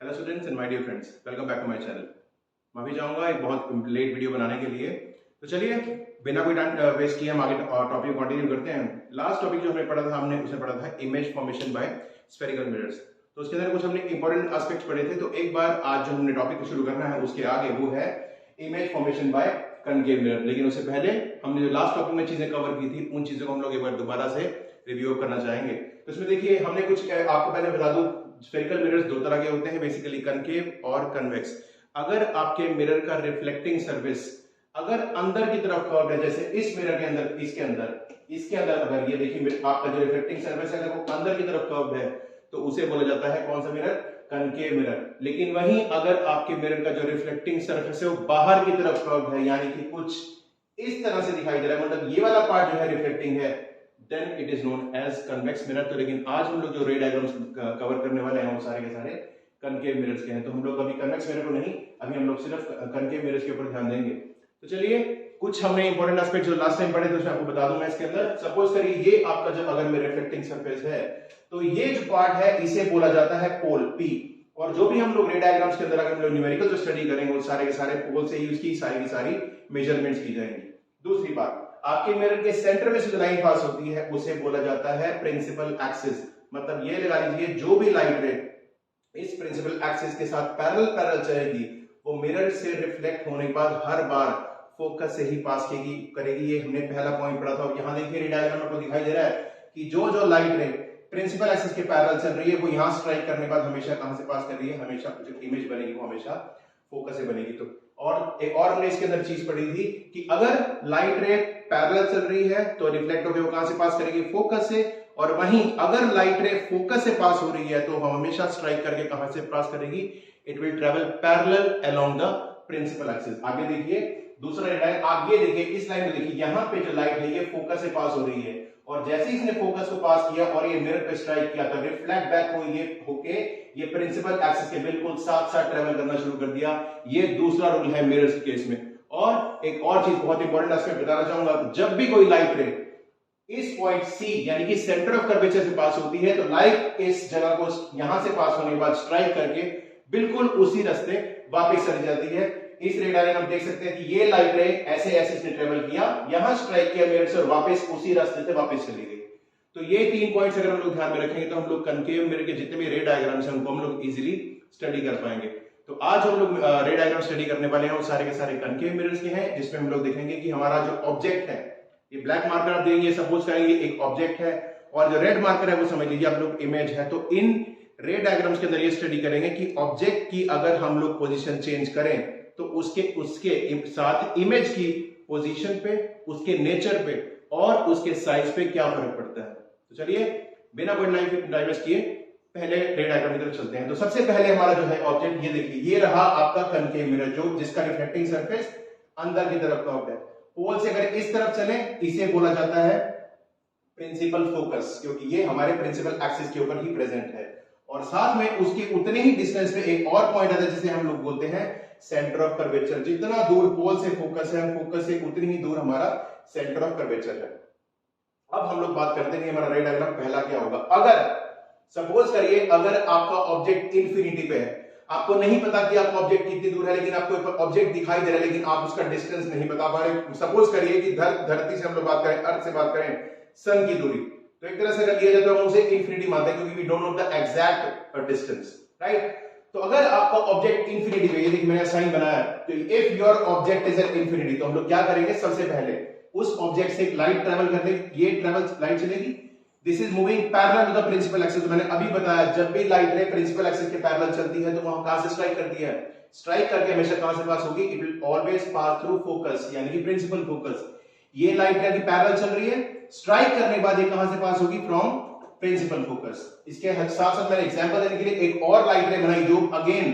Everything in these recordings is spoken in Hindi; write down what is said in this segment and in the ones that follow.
Hello students and my dear friends, welcome back to my channel. मैं भी चाहूँगा एक बहुत लेट वीडियो बनाने के लिए। तो चलिए बिना कोई टाइम वेस्ट किए हम आगे टॉपिक कंटिन्यू करते हैं। लास्ट टॉपिक जो हमने पढ़ा था, हमने उसमें पढ़ा था image formation by spherical mirrors. तो उसके अंदर कुछ हमने इंपॉर्टेंट एस्पेक्ट्स पढ़े थे। तो एक बार आज जो हमने टॉपिक शुरू करना है उसके आगे वो है image formation by concave mirror. लेकिन उससे पहले हमने जो लास्ट टॉपिक में चीजें कवर की थी उन चीजों को हम लोग एक बार दोबारा से रिव्यू करना चाहेंगे। तो इसमें देखिए हमने कुछ आपको पहले बता दूं, स्फेरिकल मिरर्स दो तरह के होते हैं, बेसिकली कनकेव और कन्वेक्स। अगर आपके मिरर का रिफ्लेक्टिंग सरफेस अगर अंदर की तरफ कर्व है, जैसे इस मिरर के अंदर, इसके अंदर अगर ये देखिए आपका जो रिफ्लेक्टिंग सरफेस है अगर वो अंदर की तरफ कर्व है तो उसे बोला जाता है कौन सा मिरर? Concave mirror. लेकिन वहीं अगर आपके मिरर का जो रिफ्लेक्टिंग सरफेस है वो बाहर की तरफ कर्व है, यानी कि कुछ इस तरह से दिखाई दे रहा है, मतलब ये वाला पार्ट जो है रिफ्लेक्टिंग है, then it is known as convex mirror. तो लेकिन आज हम लोग जो रे डायग्राम्स कवर करने वाले हैं वो सारे के सारे कनकेव मिरर्स के हैं। तो हम लोग अभी कन्वेक्स मिरर को नहीं, अभी हम लोग सिर्फ कनकेव मिरर्स के ऊपर ध्यान देंगे। तो चलिए कुछ हमने इंपॉर्टेंट एस्पेक्ट जो लास्ट टाइम पढ़े थे उसमें आपको बता दूं मैं इसके अंदर। सपोज करिए ये आपका जो अगर में रिफ्लेक्टिंग सरफेस है तो ये जो पार्ट है इसे बोला जाता है पोल पी। और जो भी हम लोग रे डायग्राम्स के अंदर अगर हम लोग न्यूमेरिकल जो स्टडी करेंगे वो सारे के सारे पोल से ही उसकी सारी की सारी मेजरमेंट्स की जाएंगी। दूसरी बात, आपके मिरर के सेंटर में जो लाइन पास होती है उसे बोला जाता है प्रिंसिपल एक्सिस। मतलब ये लगा लीजिए जो भी लाइट रे इस प्रिंसिपल एक्सिस के साथ पैरेलल चलेगी वो मिरर से रिफ्लेक्ट होने के बाद हर बार फोकस से ही पास करेगी। ये हमने पहला पॉइंट पढ़ा था। और यहाँ देखिए डायग्राम में आपको दिखाई दे रहा है कि जो लाइट रे प्रिंसिपल एक्सिस के पैरेलल चल रही है वो यहाँ स्ट्राइक करने के बाद हमेशा कहां से पास कर रही है? हमेशा जो इमेज बनेगी वो हमेशा फोकस से बनेगी। तो और एक और हमने इसके अंदर चीज पढ़ी थी कि अगर लाइट रे पैरेलल चल रही है तो रिफ्लेक्ट होकर वो कहां से पास करेगी? फोकस से। और वहीं अगर लाइट रे फोकस से पास हो रही है तो हम हमेशा स्ट्राइक करके कहां से पास करेगी? It will travel parallel along the principal axis. आगे देखिए दूसरा लाइन, आप ये देखिए इस लाइन में देखिए यहाँ पे जो लाइट है ये फोकस से पास हो रही है और जैसे ही इसने फोकस को पास किया और ये मिरर पे स्ट्राइक किया तो रिफ्लेक्ट बैक हो ये होके ये प्रिंसिपल एक्सिस के बिल्कुल साथ साथ ट्रेवल करना शुरू कर दिया। ये दूसरा रूल है मिरर्स के केस में। और एक और चीज बहुत इंपॉर्टेंट एस्पेक्ट बताना चाहूंगा, जब भी कोई लाइट रे इस पॉइंट सी यानी कि सेंटर ऑफ कर्वेचर से पास होती है तो लाइट इस जगह को यहां से पास होने के बाद स्ट्राइक करके बिल्कुल उसी रास्ते वापस चली जाती है। इस रे डायग्राम हम देख सकते हैं कि ये लाइट रे ऐसे इसने ट्रेवल किया, यहां स्ट्राइक किया मिरर से और वापस उसी रास्ते से वापस चली गई। तो ये 3 पॉइंट्स अगर हम लोग ध्यान में रखेंगे तो हम लोग कनकेव मिरर के जितने भी रे डायग्राम्स हैं उनको हम लोग इजीली स्टडी कर पाएंगे। तो आज हम लोग रे डायग्राम स्टडी करने वाले हैं वो सारे के सारे कनकेव मिरर्स के हैं, जिसमें हम लोग देखेंगे कि हमारा जो ऑब्जेक्ट है, ये ब्लैक मार्कर आप देंगे, सपोज करेंगे एक ऑब्जेक्ट है और जो रेड मार्कर है वो समझ लीजिए आप लोग इमेज है। तो इन रे डायग्राम्स के अंदर ये स्टडी करेंगे कि ऑब्जेक्ट की अगर हम लोग पोजीशन चेंज करें तो उसके साथ इमेज की पोजीशन पे, उसके नेचर पे और उसके साइज पे क्या फर्क पड़ता है। तो चलिए बिना कोई टाइम वेस्ट किए पहले रे डायग्राम की तरफ चलते हैं। तो सबसे पहले हमारा जो है ऑब्जेक्ट ये देखिए, ये रहा आपका कनकेव मिरर जो जिसका रिफ्लेक्टिंग सरफेस अंदर की तरफ कर्व्ड है। पोल से अगर इस तरफ चले इसे बोला जाता है प्रिंसिपल फोकस, क्योंकि ये हमारे प्रिंसिपल एक्सिस के ऊपर ही प्रेजेंट है। और साथ में उसके उतने ही डिस्टेंस पे एक और पॉइंट आता है जिसे हम लोग बोलते हैं सेंटर ऑफ कर्वेचर। जितना दूर पोल से फोकस है, फोकस से उतनी ही दूर हमारा सेंटर ऑफ कर्वेचर है। अब हम लोग बात करते हैं हमारा रे डायग्राम पहला क्या होगा। अगर सपोज करिए अगर आपका ऑब्जेक्ट इंफिनिटी पे है, आपको नहीं पता कि आपका ऑब्जेक्ट कितनी दूर है, लेकिन आपको ऑब्जेक्ट दिखाई दे रहा है लेकिन आप उसका डिस्टेंस नहीं बता पा रहे। सपोज करिए कि धरती से हम लोग बात करें, अर्थ से बात करें सन की दूरी, तो एक तरह से अगर लिया जाए तो हम उसे इंफिनिटी मानते हैं क्योंकि we don't know the exact distance, right. तो अगर आपका ऑब्जेक्ट इंफिनिटी पे, ये देखिए मैंने साइन बनाया, तो if your object is at infinity तो हम लोग क्या करेंगे, सबसे पहले उस ऑब्जेक्ट से एक लाइट ट्रेवल करने, ये ट्रेवल लाइट चलेगी, this is moving parallel to the principal axis. मैंने अभी बताया जब भी लाइट रे प्रिंसिपल एक्सिस के पैरेलल चलती है तो वहां कहां से स्ट्राइक करती है? स्ट्राइक करके हमेशा कहां से पास होगी? It will always pass through focus, यानी कि प्रिंसिपल फोकस। ये लाइट रे की पैरेलल चल रही है, स्ट्राइक करने के बाद ये कहां से पास होगी? From principal focus. इसके साथ साथ मैंने एग्जांपल देने के लिए एक और लाइट रे बनाई जो अगेन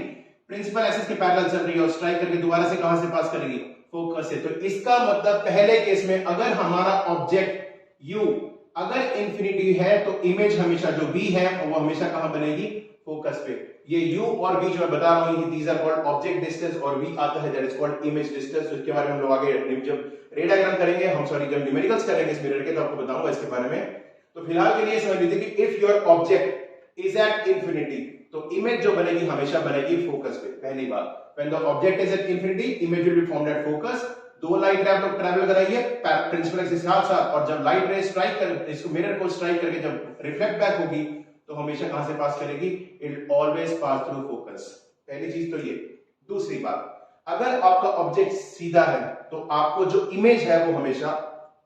प्रिंसिपल एक्सिस के पैरेलल चल रही है और स्ट्राइक करके दोबारा से कहां से पास करेगी? फोकस से। तो इसका मतलब पहले केस में अगर हमारा ऑब्जेक्ट यू अगर इंफिनिटी है तो इमेज हमेशा जो बी है वो हमेशा कहां बनेगी? फोकस पे। ये u और v जो मैं बता रहा हूं these are called object distance और v आता है that is called image distance. इसके बारे में हम लोग आगे जब रे डायग्राम करेंगे, हम सॉरी जब न्यूमेरिकल्स करेंगे इस मिरर के तो आपको बताऊंगा इसके बारे में। तो फिलहाल के लिए समझ लीजिए कि if your object is at infinity तो इमेज जो बनेगी हमेशा बनेगी फोकस पे। पहली बात, when the object is at infinity, image will be formed at focus। दो लाइट ट्रैवल कराइए प्रिंसिपल एक्सिस के साथ, और जब लाइट रे स्ट्राइक कर इसको मिरर को स्ट्राइक करके जब रिफ्लेक्ट बैक होगी तो हमेशा कहां से पास करेगी? It always pass through focus. पहली चीज तो ये। दूसरी बात, अगर आपका ऑब्जेक्ट सीधा है तो आपको जो इमेज है वो हमेशा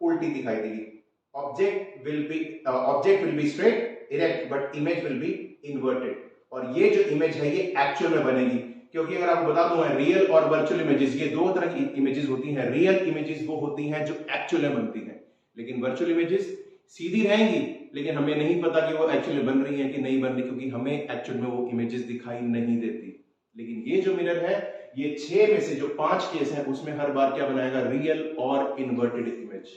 उल्टी दिखाई देगी। Object will be straight erect but image will B inverted. और ये जो इमेज है ये एक्चुअल में बनेगी, क्योंकि अगर आपको बता दूं रियल और वर्चुअल इमेजेस ये दो तरह की इमेजेस होती हैं। रियल इमेजेस वो होती हैं जो एक्चुअल में बनती हैं, लेकिन वर्चुअल इमेजेस सीधी रहेंगी लेकिन हमें नहीं पता कि वो एक्चुअल में बन रही हैं कि नहीं बन रही, क्योंकि हमें एक्चुअल में वो इमेजेस दिखाई नहीं देती। लेकिन ये जो मिरर है ये 6 में से जो 5 केस है उसमें हर बार क्या बनाएगा? रियल और इन्वर्टेड इमेज।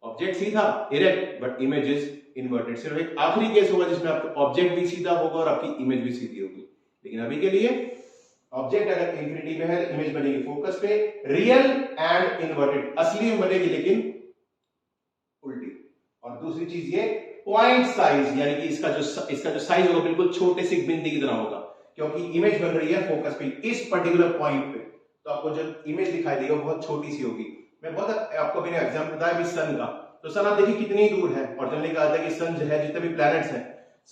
ऑब्जेक्ट सीधा erect but image is inverted. सिर्फ एक आखिरी केस होगा जिसमें आपका ऑब्जेक्ट भी सीधा होगा और आपकी इमेज भी सीधी होगी। लेकिन अभी के लिए ऑब्जेक्ट अगर इंफिनिटी में है इमेज बनेगी फोकस पे, रियल एंड इन्वर्टेड। असली में बनेगी लेकिन उल्टी। और दूसरी चीज ये पॉइंट साइज, यानी कि इसका जो साइज होगा बिल्कुल छोटे से बिंदी की तरह होगा, क्योंकि इमेज बन रही है फोकस पे इस पर्टिकुलर पॉइंट पे, तो आपको जो इमेज दिखाई देगी वो बहुत छोटी सी होगी। मैं आपको मैंने एग्जांपल बताया भी सन का, तो सन आप देखिए कितनी दूर है, और जनरली कहा जाता है कि सन जो है जितने भी प्लैनेट्स हैं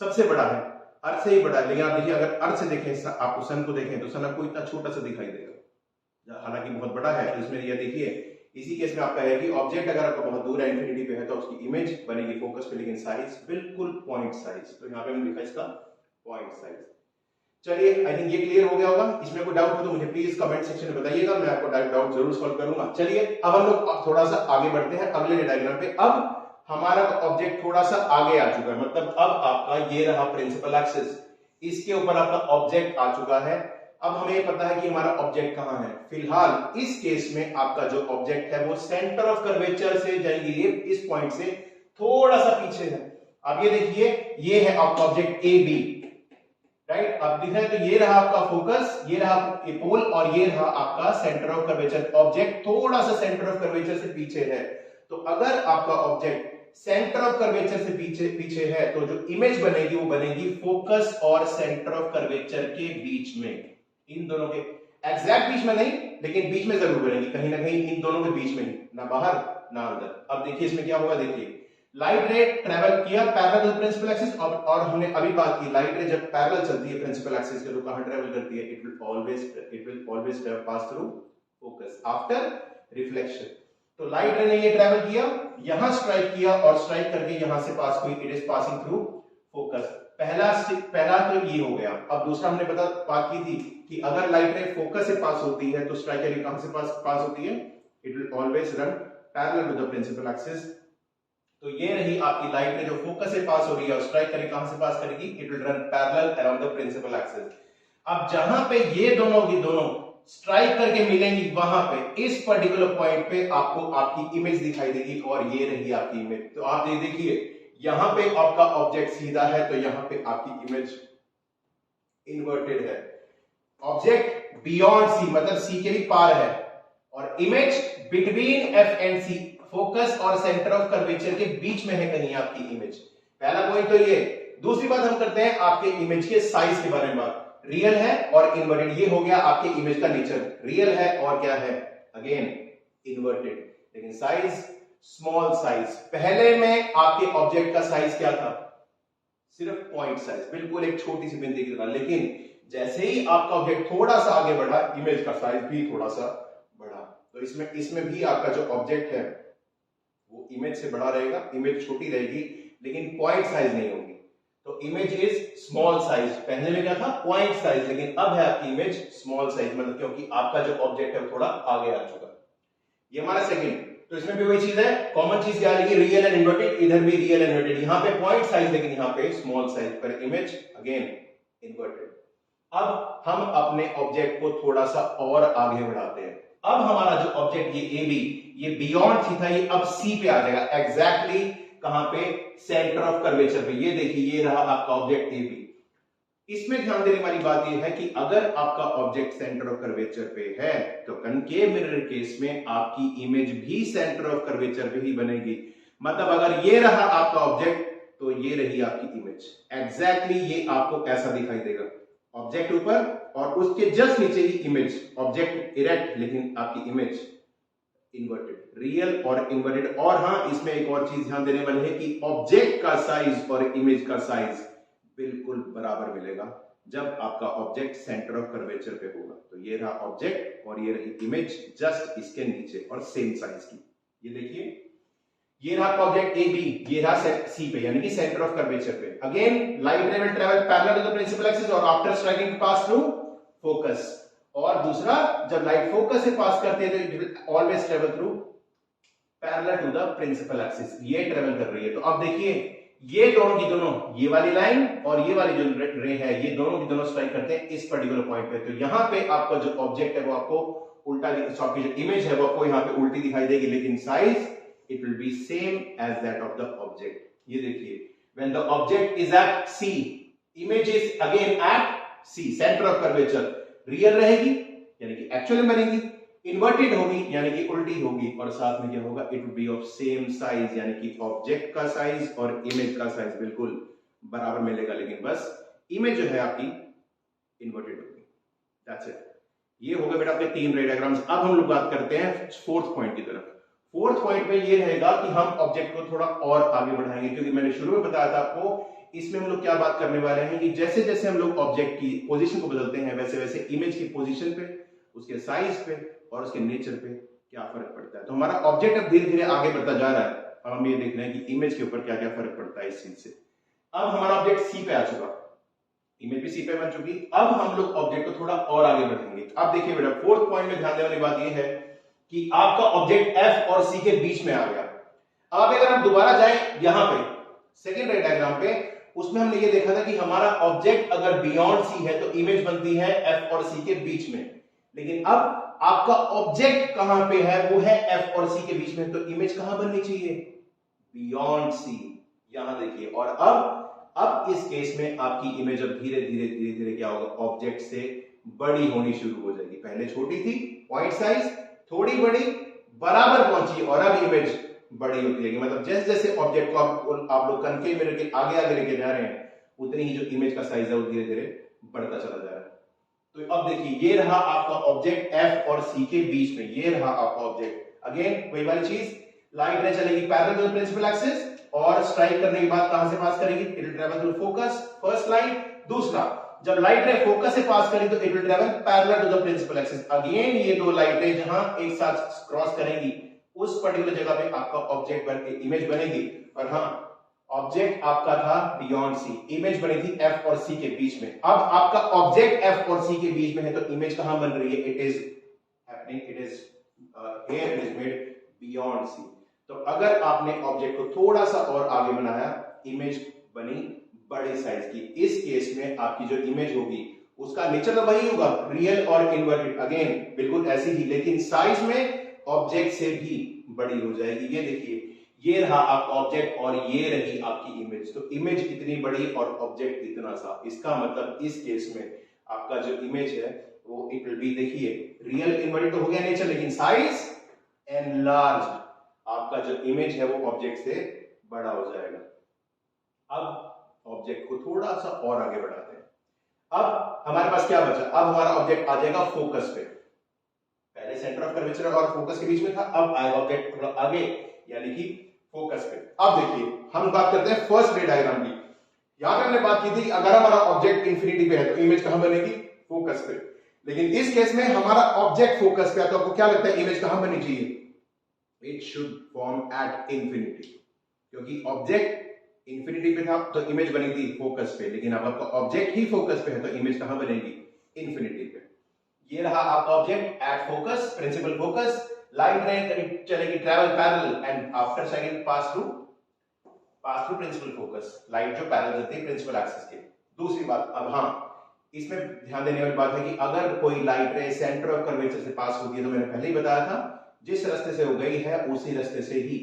सबसे बड़ा है, अर्थ से ही बड़ा है। लेकिन आप देखिए अगर अर्थ से देखें आपको सन को देखें तो सन आपको इतना छोटा सा दिखाई देगा, हालांकि बहुत बड़ा है। तो इसमें ये देखिए इसी केस में आपका है कि ऑब्जेक्ट अगर आपका बहुत दूर है इंफिनिटी पे है तो उसकी इमेज बनेगी फोकस पे, लेकिन साइज बिल्कुल पॉइंट साइज। तो यहाँ पे मैंने लिखा इसका पॉइंट साइज। चलिए आई थिंक ये क्लियर हो गया होगा। इसमें कोई डाउट हो तो मुझे प्लीज कमेंट सेक्शन में बताइएगा, मैं आपको डाउट जरूर सॉल्व करूंगा। चलिए अब हम लोग थोड़ा सा आगे बढ़ते हैं अगले डायग्राम पे। अब हमारा ऑब्जेक्ट थोड़ा सा आगे आ चुका है, मतलब अब आपका ये रहा प्रिंसिपल एक्सिस, इसके ऊपर आपका ऑब्जेक्ट आ चुका है। अब हमें पता है कि हमारा ऑब्जेक्ट कहां है। फिलहाल इस केस में आपका जो ऑब्जेक्ट है वो सेंटर ऑफ कर्वेचर से जाएंगे, ये इस पॉइंट से थोड़ा सा पीछे है। अब ये देखिए ये है आपका ऑब्जेक्ट ए बी, राइट। अब दिख रहा है तो ये रहा आपका फोकस, ये रहा पोल, और ये रहा आपका सेंटर ऑफ कर्वेचर। ऑब्जेक्ट थोड़ा सा सेंटर ऑफ कर्वेचर से पीछे है। तो अगर आपका ऑब्जेक्ट सेंटर ऑफ कर्वेचर से पीछे है तो जो इमेज बनेगी वो बनेगी फोकस और सेंटर ऑफ कर्वेचर के बीच में। इन दोनों के एग्जैक्ट बीच में नहीं, लेकिन बीच में जरूर बनेगी, कहीं ना कहीं इन दोनों के बीच में ही, ना बाहर ना अंदर। अब देखिए इसमें क्या होगा, देखिए लाइट रे ट्रेवल किया पैरेलल टू प्रिंसिपल एक्सिस, और हमने अभी बात की लाइट रे जब पैरेलल चलती है प्रिंसिपल एक्सिस के तो कहां ट्रेवल करती है? It will always pass through focus after reflection. तो लाइट रे ने ये ट्रेवल किया, यहां स्ट्राइक किया और स्ट्राइक करके यहां से पास हुई, it is passing through focus. पहला तो ये हो गया। अब दूसरा हमने बात की थी कि अगर लाइट रे फोकस से पास होती है तो स्ट्राइक रे कहां से पास होती है? It will always run parallel to the principal axis. तो ये रही आपकी लाइट रे जो फोकस से पास हो रही है और स्ट्राइक करे कहां से पास करेगी? It will run parallel around the principal axis. अब जहां पे ये दोनों की दोनों स्ट्राइक करके मिलेंगी वहां पे इस पर्टिकुलर पॉइंट पे आपको आपकी इमेज दिखाई देगी, और ये रही आपकी इमेज। तो आप ये देखिए यहां पे आपका ऑब्जेक्ट सीधा है तो यहां पे आपकी इमेज इन्वर्टेड है। ऑब्जेक्ट बियॉन्ड सी मतलब सी के भी पार है, और image between F and C focus और सेंटर ऑफ कर्वेचर के बीच में है कहीं आपकी इमेज। पहला पॉइंट तो ये। दूसरी बात हम करते हैं आपके इमेज के साइज के बारे में बात। रियल है और इन्वर्टेड, ये हो गया आपके इमेज का नेचर। रियल है और क्या है? Again inverted. लेकिन साइज स्मॉल साइज। पहले में आपके ऑब्जेक्ट का साइज क्या था? सिर्फ पॉइंट साइज, बिल्कुल एक छोटी सी बिंदी की तरह। लेकिन जैसे ही आपका ऑब्जेक्ट थोड़ा सा आगे बढ़ा इमेज का साइज भी थोड़ा सा बढ़ा। तो इसमें भी आपका जो ऑब्जेक्ट है वो इमेज से बड़ा रहेगा, इमेज छोटी रहेगी लेकिन पॉइंट साइज नहीं होगी। तो इमेज इज स्मॉल साइज। पहले में क्या था? पॉइंट साइज, लेकिन अब है आपकी इमेज स्मॉल साइज, मतलब क्योंकि आपका जो ऑब्जेक्ट है वो थोड़ा आगे आ चुका। ये हमारा सेकंड। तो इसमें भी वही चीज है, कॉमन चीज क्या है? रियल एंड इन्वर्टेड, इधर भी रियल एंड इन्वर्टेड। यहां पे पॉइंट साइज लेकिन यहां पे स्मॉल साइज, पर इमेज अगेन इन्वर्टेड। अब हम अपने ऑब्जेक्ट को थोड़ा सा और आगे बढ़ाते हैं। अब हमारा जो ऑब्जेक्ट ये ए बी, ये बियॉन्ड सी था, ये अब सी पे आ जाएगा। एग्जैक्टली कहां पे? सेंटर ऑफ कर्वेचर पे। ये देखिए ये रहा आपका ऑब्जेक्ट ए बी। इसमें ध्यान देने वाली बात यह है कि अगर आपका ऑब्जेक्ट सेंटर ऑफ कर्वेचर पे है तो कनकेव मिरर केस में आपकी इमेज भी सेंटर ऑफ कर्वेचर पे ही बनेगी। मतलब अगर ये रहा आपका ऑब्जेक्ट तो ये रही आपकी इमेज। एग्जैक्टली ये आपको ऐसा दिखाई देगा। ऑब्जेक्ट ऊपर और उसके जस्ट नीचे ही इमेज, ऑब्जेक्ट इरेक्ट लेकिन आपकी इमेज इन्वर्टेड, रियल और इन्वर्टेड। और हाँ, इसमें एक और चीज ध्यान देने वाली है कि ऑब्जेक्ट का साइज और इमेज का साइज बिल्कुल बराबर मिलेगा जब आपका ऑब्जेक्ट सेंटर ऑफ कर्वेचर पे होगा। तो ये रहा ऑब्जेक्ट और ये रही इमेज जस्ट इसके नीचे और सेम साइज की। ये देखिए, ये रहा ऑब्जेक्ट ए बी, ये रहा सी पे यानी कि सेंटर ऑफ कर्वेचर पे। Again light ray will travel parallel to the principal axis और after striking pass through focus. और दूसरा, जब लाइट फोकस से पास करते हैं तो it will always travel through parallel to the principal axis. ये ट्रैवल कर रही है। तो अब देखिए, ये दोनों की दोनों, ये वाली लाइन और ये वाली जो रे है, ये दोनों की दोनों स्ट्राइक करते हैं इस पर्टिकुलर पॉइंट पे। तो यहां पे आपका जो ऑब्जेक्ट है वो आपको उल्टा, आपकी जो इमेज है वो आपको यहां पे उल्टी दिखाई देगी, लेकिन size it will be same as that of the object. ये देखिए, when the object is at C, image is again at C, centre of curvature, real रहेगी यानी कि एक्चुअल में बनेगी, इन्वर्टेड होगी यानी कि उल्टी होगी, और साथ में क्या होगा, it will B of same size यानी कि ऑब्जेक्ट का साइज और इमेज का साइज बिल्कुल बराबर मिलेगा, लेकिन बस इमेज जो है आपकी इन्वर्टेड होगी। That's it. ये हो गए बेटा आपके 3 रे डायग्राम्स। अब हम लोग बात करते हैं फोर्थ पॉइंट की तरफ। फोर्थ पॉइंट में ये रहेगा कि हम ऑब्जेक्ट को थोड़ा और आगे बढ़ाएंगे, क्योंकि मैंने शुरू में बताया था आपको, इसमें हम लोग क्या बात करने वाले हैं कि जैसे जैसे हम लोग ऑब्जेक्ट की पोजीशन को बदलते हैं वैसे वैसे इमेज की पोजीशन पे, उसके साइज पे और उसके नेचर पे क्या फर्क पड़ता है। तो हमारा ऑब्जेक्ट अब धीरे धीरे आगे बढ़ता जा रहा है। अब हम ये देख रहे हैं कि इमेज के ऊपर क्या क्या फर्क पड़ता है इस चीज से। अब हमारा ऑब्जेक्ट सी पे आ चुका, इमेज भी सी पे बन चुकी। अब हम लोग ऑब्जेक्ट को थोड़ा और आगे बढ़ेंगे। अब देखिए बेटा, फोर्थ पॉइंट में ध्यान देने वाली बात यह है कि आपका ऑब्जेक्ट एफ और सी के बीच में आ गया। अब अगर हम दोबारा जाएं यहां पे सेकेंड रे डायग्राम पे, उसमें हमने ये देखा था कि हमारा ऑब्जेक्ट अगर बियॉन्ड सी है तो इमेज बनती है एफ और सी के बीच में, लेकिन अब आपका ऑब्जेक्ट कहां पे है, वो है एफ और सी के बीच में, तो इमेज कहां बननी चाहिए, बियॉन्ड सी। यहां देखिए, और अब इस केस में आपकी इमेज अब धीरे धीरे धीरे धीरे क्या होगा, ऑब्जेक्ट से बड़ी होनी शुरू हो जाएगी। पहले छोटी थी, पॉइंट साइज थोड़ी बड़ी, बराबर पहुंची, और अब इमेज बड़ी होती है। मतलब जैसे जैसे ऑब्जेक्ट को आप लोग कनकेव मिरर के आगे आगे लेके जा रहे हैं, उतनी ही जो इमेज का साइज है वो धीरे धीरे बढ़ता चला जा रहा है। तो अब देखिए, ये रहा आपका ऑब्जेक्ट एफ और सी के बीच में, ये रहा आपका ऑब्जेक्ट। अगेन वही वाली चीज, लाइट रे चलेगी parallel to the principal axis और स्ट्राइक करने के बाद कहां से पास करेगी, it will travel through focus, first line. दूसरा, जब लाइट रे फोकस से पास करेगी तो it will travel parallel to the principal axis. Again ये दो लाइट रे जहां एक साथ क्रॉस करेंगी उस पर्टिकुलर जगह पे आपका ऑब्जेक्ट बन के इमेज बनेगी। और हाँ, ऑब्जेक्ट आपका था बियॉन्ड सी, इमेज बनी थी एफ और सी के बीच में। अब आपका ऑब्जेक्ट एफ और सी के बीच में है तो इमेज कहां बन रही है, it is happening, it is here, it is made beyond C. तो अगर आपने ऑब्जेक्ट को थोड़ा सा और आगे बनाया, इमेज बनी बड़े साइज की। इस केस में आपकी जो इमेज होगी उसका नेचर तो वही होगा, रियल और इन्वर्टेड, अगेन बिल्कुल ऐसी ही, लेकिन साइज में ऑब्जेक्ट से भी बड़ी हो जाएगी। ये देखिए, ये रहा आपका ऑब्जेक्ट और ये रही आपकी इमेज। तो इमेज इतनी बड़ी और ऑब्जेक्ट इतना सा, इसका मतलब इस केस में आपका जो इमेज है वो इट विल बी, देखिए रियल इन्वर्टेड तो हो गया नेचर, लेकिन साइज एनलार्ज्ड, आपका जो इमेज है वो ऑब्जेक्ट से बड़ा हो जाएगा। अब ऑब्जेक्ट को थोड़ा सा और आगे बढ़ाते हैं। अब हमारे पास क्या बचा, अब हमारा ऑब्जेक्ट आ जाएगा फोकस पे। पहले सेंटर ऑफ कर्वेचर और फोकस के बीच में था, अब आएगा ऑब्जेक्ट थोड़ा आगे यानी कि फोकस पे। अब देखिए, हम बात करते हैं फर्स्ट रे डायग्राम की। यहां पे हमने बात की थी अगर हमारा ऑब्जेक्ट इंफिनिटी पे है तो इमेज कहां बनेगी, फोकस पे। लेकिन इस केस में हमारा ऑब्जेक्ट फोकस पे है, तो आपको क्या लगता है इमेज कहां बननी चाहिए, it should form at infinity, क्योंकि ऑब्जेक्ट इंफिनिटी पे था तो इमेज बनी थी फोकस पे, लेकिन अब आपका ऑब्जेक्ट ही फोकस पे है तो इमेज कहां बनेगी, इंफिनिटी पे। ये रहा आपका object at focus, principal focus, light ray चलेगी travel parallel and after second pass through principal focus, light जो पैरेलल चलती है प्रिंसिपल एक्सिस के। दूसरी बात, अब हाँ, इसमें ध्यान देने वाली बात है कि अगर कोई लाइट रे सेंटर ऑफ कर्वेचर से पास होती है तो मैंने पहले ही बताया था, जिस रास्ते से वो गई है उसी रास्ते से ही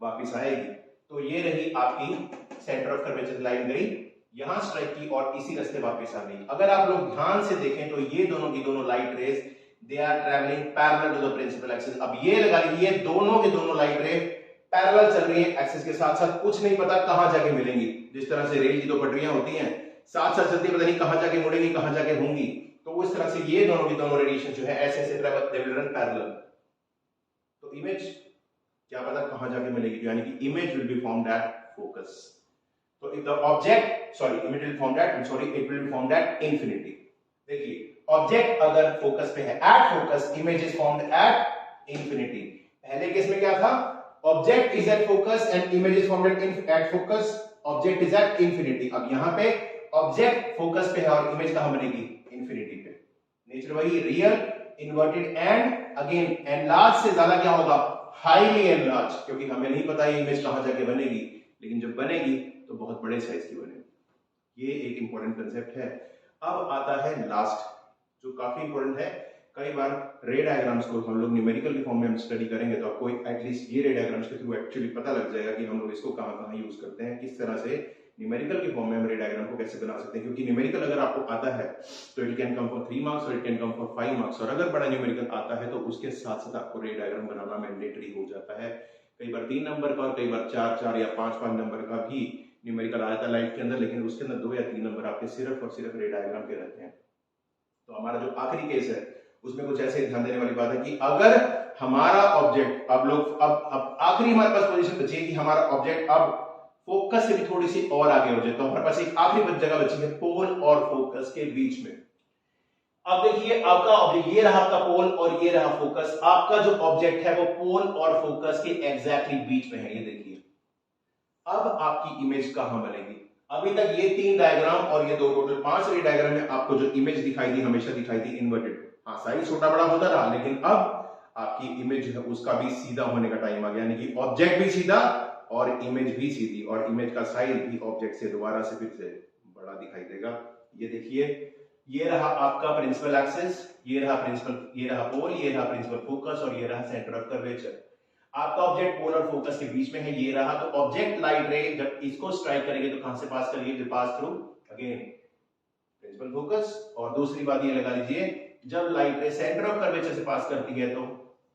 वापस आएगी। तो ये रही आपकी सेंटर ऑफ कर्वेचर लाइन गई, यहां स्ट्राइक की और इसी रास्ते वापस आ गई। अगर आप लोग ध्यान से देखें तो ये दोनों की दोनों light rays they are travelling parallel to the principal axis. अब ये लगा लीजिए दोनों की दोनों लाइट रे पैरेलल चल रही है एक्सिस के साथ साथ, कुछ नहीं पता कहां जाके मिलेंगी। जिस तरह से रेल की दो पटरियां होती हैं, साथ साथ चलती पता नहीं कहां जाके मुड़ेंगी, कहां जाके होंगी। तो उस तरह से ये दोनों की दोनों रेडिएशन जो है ऐसे ऐसे travel, they will run parallel. तो इमेज क्या पता कहां जाके मिलेगी, यानी कि image will be formed at focus. तो if the object, sorry image will formed at, sorry it will be formed at infinity. देखिए ऑब्जेक्ट अगर फोकस पे है at focus, image is formed at infinity. पहले केस में क्या था, object is at focus and image is formed at focus, object is at infinity. अब यहां पे ऑब्जेक्ट फोकस पे है और इमेज कहां बनेगी, इंफिनिटी पे। नेचर वही, real, inverted and again enlarge से ज्यादा क्या होगा, हाईली एनलार्ज, क्योंकि हमें नहीं पता ये इमेज कहां जाके बनेगी, लेकिन जब बनेगी तो बहुत बड़े साइज की बनेगी। ये एक इंपॉर्टेंट कंसेप्ट है। अब आता है लास्ट, जो काफी इंपॉर्टेंट है। कई बार रे डायग्राम्स को हम लोग न्यूमेरिकल के फॉर्म में हम स्टडी करेंगे तो आपको एटलीस्ट ये रे डायग्राम्स के थ्रू एक्चुअली पता लग जाएगा कि हम लोग इसको कहां कहां यूज करते हैं, किस तरह से न्यूमेरिकल के फॉर्म में हम रे डायग्राम को कैसे बना सकते हैं। क्योंकि न्यूमेरिकल अगर आपको आता है तो it can come for 3 marks और it can come for 5 marks, और अगर बड़ा न्यूमेरिकल आता है तो उसके साथ साथ आपको रे डायग्राम बनाना मैंडेटरी हो जाता है। कई बार 3 नंबर का और कई बार 4 या 5 नंबर का भी न्यूमेरिकल आ जाता है लाइफ के अंदर, लेकिन उसके अंदर 2 या 3 नंबर आपके सिर्फ और सिर्फ रे डायग्राम के रहते हैं। तो हमारा जो आखिरी केस है उसमें कुछ ऐसे ध्यान देने वाली बात है कि अगर हमारा ऑब्जेक्ट, अब आखिरी हमारे पास पोजीशन बची है कि हमारा ऑब्जेक्ट अब फोकस से भी थोड़ी सी और आगे हो जाए, तो हमारे पास एक आखिरी जगह बची है पोल और फोकस के बीच में। अब देखिए आपका ऑब्जेक्ट ये रहा, आपका पोल और ये रहा फोकस। आपका जो ऑब्जेक्ट है वो पोल और फोकस के एग्जैक्टली बीच में है, ये देखिए। अब आपकी इमेज कहां बनेगी, अभी तक ये 3 डायग्राम और ये 2 टोटल 5 रे डायग्राम में आपको जो इमेज दिखाई दी हमेशा दिखाई दी इन्वर्टेड। हाँ, साइज छोटा बड़ा होता रहा, लेकिन अब आपकी इमेज है उसका भी सीधा होने का टाइम आ गया, यानी कि ऑब्जेक्ट भी सीधा और इमेज भी सीधी, और इमेज का साइज भी ऑब्जेक्ट से दोबारा से फिर से बड़ा दिखाई देगा। ये देखिए, ये रहा आपका प्रिंसिपल एक्सिस, ये रहा पोल, ये रहा प्रिंसिपल फोकस और ये रहा सेंटर ऑफ कर्वेचर। आपका ऑब्जेक्ट पोल और फोकस के बीच में है, ये रहा। तो ऑब्जेक्ट लाइट रे जब इसको स्ट्राइक करेंगे तो कहां से पास करेंगे, will pass through again principal focus. और दूसरी बात ये लगा लीजिए, जब लाइट रे सेंटर ऑफ कर्वेचर से पास करती है तो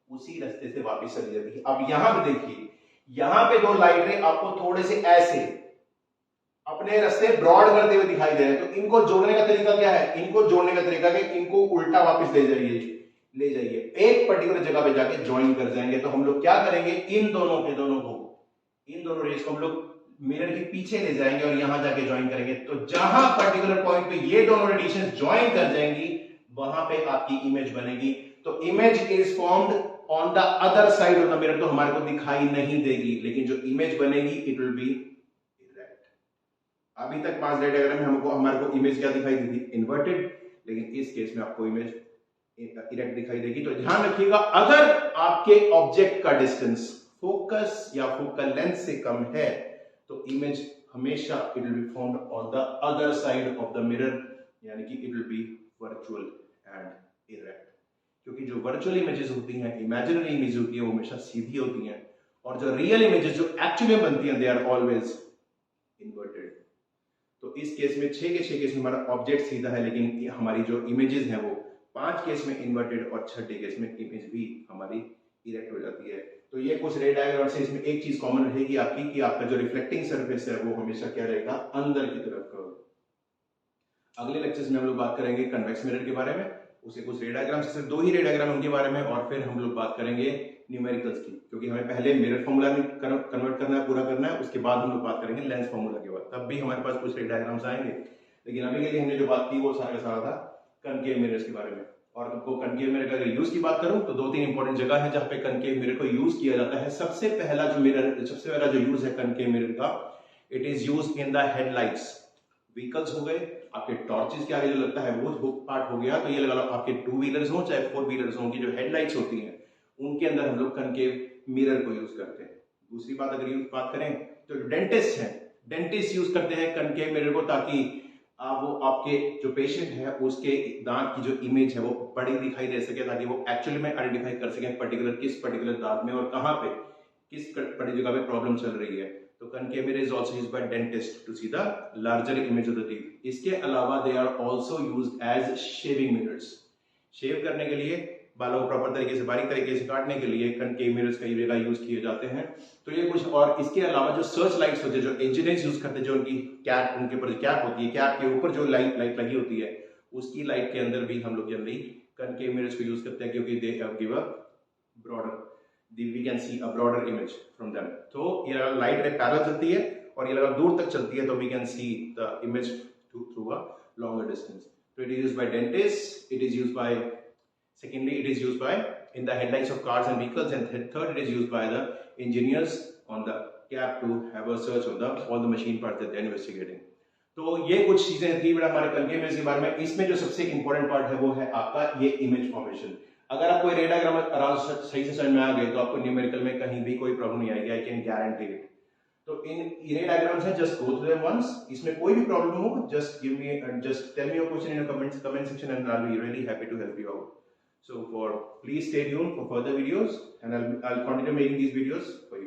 उसी रास्ते से वापस चली जाती है। अब यहां पे देखिए, यहां पे 2 लाइट रे आपको थोड़े से ऐसे अपने रास्ते ब्रॉड करते हुए दिखाई दे रहे हैं, तो इनको जोड़ने का तरीका क्या है, इनको जोड़ने का तरीका कि इनको उल्टा वापस ले जाइए, एक पर्टिकुलर जगह पे जाके ज्वाइन कर जाएंगे। तो हम लोग क्या करेंगे, इन दोनों रेस को हम लोग मिरर के पीछे ले जाएंगे और यहां जाके ज्वाइन करेंगे। तो जहां पर्टिकुलर पॉइंट पे ये दोनों रेडिएशन ज्वाइन कर जाएंगी वहां पे आपकी इमेज बनेगी। तो image is formed on the other side of the mirror, तो हमारे को दिखाई नहीं देगी, लेकिन जो इमेज बनेगी इट विल बी इरेक्ट। अभी तक 5 डायग्राम में हमारे को इमेज क्या दिखाई दी थी, इन्वर्टेड, लेकिन इस केस में आपको इमेज इरेक्ट दिखाई देगी। तो ध्यान रखिएगा, अगर आपके ऑब्जेक्ट का डिस्टेंस फोकस या फोकल लेंथ से कम है तो इमेज हमेशा it will be found on the other side of the mirror, यानी कि it will B virtual and erect. क्योंकि जो वर्चुअल इमेजेस होती हैं, इमेजिनरी इमेज होती है, वो हमेशा सीधी होती हैं, और जो रियल इमेजेस जो एक्चुअली बनती हैं, दे आर ऑलवेज इन्वर्टेड। तो इस केस में 6 के 6 केस में हमारा ऑब्जेक्ट सीधा है, लेकिन हमारी जो इमेजेस हैं वो 5 केस में इन्वर्टेड और 6 केस में इमेज भी हमारी इरेक्ट हो जाती है। तो ये कुछ रे डायग्राम से इसमें एक चीज कॉमन रहेगी आपकी कि आपका जो रिफ्लेक्टिंग सरफेस है वो हमेशा क्या रहेगा, अंदर की तरफ का। अगले लेक्चर्स में हम लोग बात करेंगे कन्वेक्स मिरर के बारे में, उसे कुछ रे डायग्राम से, सिर्फ 2 ही रे डायग्राम उनके बारे में, और फिर हम लोग बात करेंगे न्यूमेरिकल्स की, क्योंकि हमें पहले मिरर फॉर्मूला कन्वर्ट करना है, पूरा करना है, उसके बाद हम लोग बात करेंगे लेंस फॉर्मूला के बाद, तब भी हमारे पास कुछ रे डायग्राम्स आएंगे। लेकिन अभी के लिए हमने जो बात की वो सारा का सारा था कनकेव मिरर्स के बारे में। और तुमको कनकेव मिरर का अगर यूज की बात करूं तो 2-3 इंपॉर्टेंट जगह है जहां पे कनकेव मिरर को यूज किया जाता है। सबसे पहला जो यूज है कनकेव मिरर का, it is use in the headlights. Vehicles हो गए, आपके टॉर्चेस के आगे जो लगता है वो पार्ट हो गया, तो ये लगा लो आपके 2 व्हीलर्स हो चाहे 4 व्हीलर्स हो, की जो हेडलाइट्स होती हैं उनके अंदर हम लोग कनकेव मिरर को यूज करते हैं। दूसरी बात अगर यूज बात करें तो डेंटिस्ट है, डेंटिस्ट यूज करते हैं कनकेव मिरर को, ताकि वो आपके जो पेशेंट है उसके दांत की जो इमेज है वो बड़ी दिखाई दे सके, ताकि वो एक्चुअली में आइडेंटिफाई कर सके किस पर्टिकुलर दांत में और कहां पे किस पर्टिकुलर जगह पे प्रॉब्लम चल रही है। तो concave mirror is also used by dentist to see the larger image of the teeth. इसके अलावा they are also used as shaving mirrors. Shave करने के लिए बालों को प्रॉपर तरीके से बारीक तरीके से काटने के लिए कनकेव मिरर्स कई जगह यूज किए जाते हैं। तो ये कुछ, और इसके अलावा जो सर्च लाइट्स होती है जो इंजीनियर्स यूज करते हैं, जो उनकी कैप, उनके ऊपर कैप होती है, कैप के ऊपर जो लाइट लगी होती है, उसकी लाइट के अंदर भी हम लोग जनरली कनकेव मिरर्स को यूज करते हैं, क्योंकि they give a broader, we can see a broader image from them. तो ये लाइट पैरेलल चलती है और ये लगा दूर तक चलती है, तो we can see the image through a longer distance. So it is used by dentists, it is used by, secondly it is used by in the headlights of cars and vehicles, and third it is used by the engineers on the cab to have a search of the all the machine parts that they are investigating. तो ये कुछ चीजें थी बेटा हमारे कनकेव मिरर्स के बारे में। इसमें जो सबसे इंपॉर्टेंट पार्ट है वो है आपका ये इमेज फॉर्मेशन। अगर आपको रे डायग्राम आराम से सही से समझ में आ गए तो आपको न्यूमेरिकल में कहीं भी कोई प्रॉब्लम नहीं आएगी, आई कैन गारंटी इट। तो इन रे डायग्राम्स है, just go through them once. इसमें कोई भी प्रॉब्लम हो, just give me, just tell me your question in comment section and I will be really happy to help you out. So please stay tuned for further videos, and I'll continue making these videos for you.